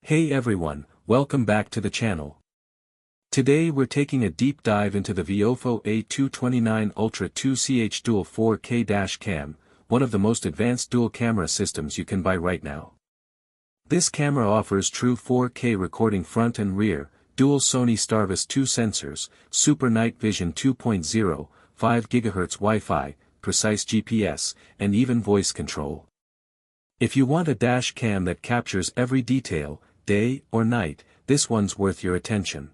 Hey everyone, welcome back to the channel. Today we're taking a deep dive into the VIOFO A229 Ultra 2CH Dual 4K Dash Cam, one of the most advanced dual camera systems you can buy right now. This camera offers true 4K recording front and rear, dual Sony STARVIS 2 sensors, super night vision 2.0, 5 GHz Wi-Fi, precise GPS, and even voice control. If you want a dash cam that captures every detail, day or night, this one's worth your attention.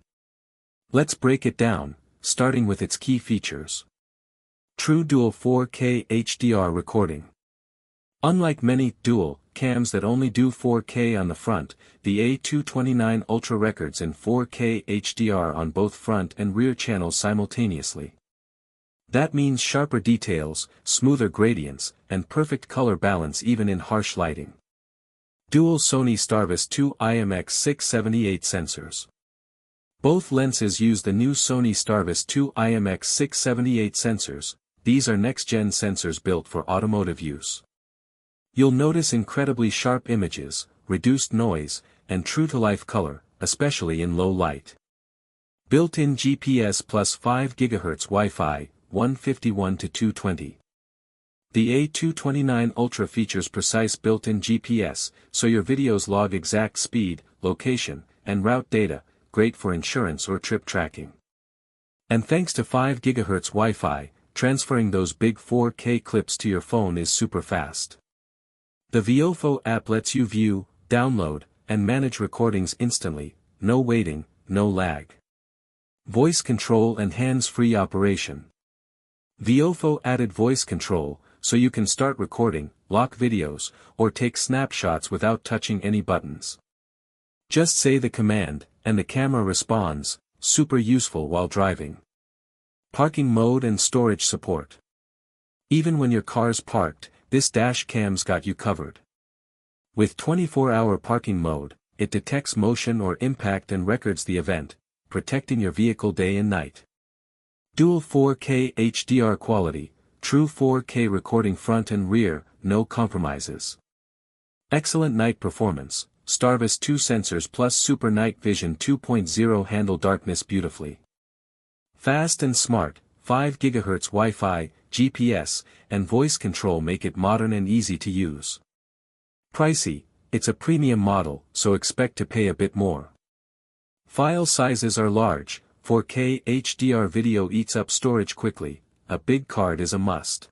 Let's break it down, starting with its key features. True dual 4K HDR recording. Unlike many dual cams that only do 4K on the front, the A229 Ultra records in 4K HDR on both front and rear channels simultaneously. That means sharper details, smoother gradients, and perfect color balance even in harsh lighting. Dual Sony STARVIS 2 IMX678 sensors. Both lenses use the new Sony STARVIS 2 IMX678 sensors. These are next-gen sensors built for automotive use. You'll notice incredibly sharp images, reduced noise, and true-to-life color, especially in low light. Built-in GPS plus 5 GHz Wi-Fi, 151 to 220. The A229 Ultra features precise built-in GPS, so your videos log exact speed, location, and route data, great for insurance or trip tracking. And thanks to 5 GHz Wi-Fi, transferring those big 4K clips to your phone is super fast. The VIOFO app lets you view, download, and manage recordings instantly, no waiting, no lag. Voice control and hands-free operation. VIOFO added voice control, so you can start recording, lock videos, or take snapshots without touching any buttons. Just say the command, and the camera responds, super useful while driving. Parking mode and storage support. Even when your car's parked, this dash cam's got you covered. With 24-hour parking mode, it detects motion or impact and records the event, protecting your vehicle day and night. Dual 4K HDR quality. True 4K recording front and rear, no compromises. Excellent night performance, STARVIS 2 sensors plus super night vision 2.0 handle darkness beautifully. Fast and smart, 5 GHz Wi-Fi, GPS, and voice control make it modern and easy to use. Pricey, it's a premium model, so expect to pay a bit more. File sizes are large, 4K HDR video eats up storage quickly. A big card is a must.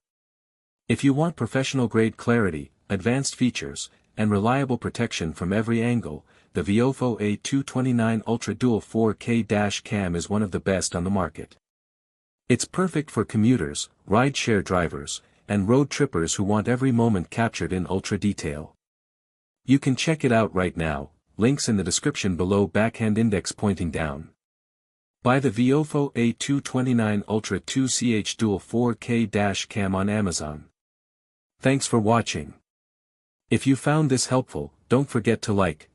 If you want professional-grade clarity, advanced features, and reliable protection from every angle, the VIOFO A229 Ultra Dual 4K Dash Cam is one of the best on the market. It's perfect for commuters, ride-share drivers, and road trippers who want every moment captured in ultra detail. You can check it out right now, links in the description below. Backhand index pointing down. Buy the VIOFO A229 Ultra 2CH Dual 4K Dash Cam on Amazon. Thanks for watching. If you found this helpful, don't forget to like,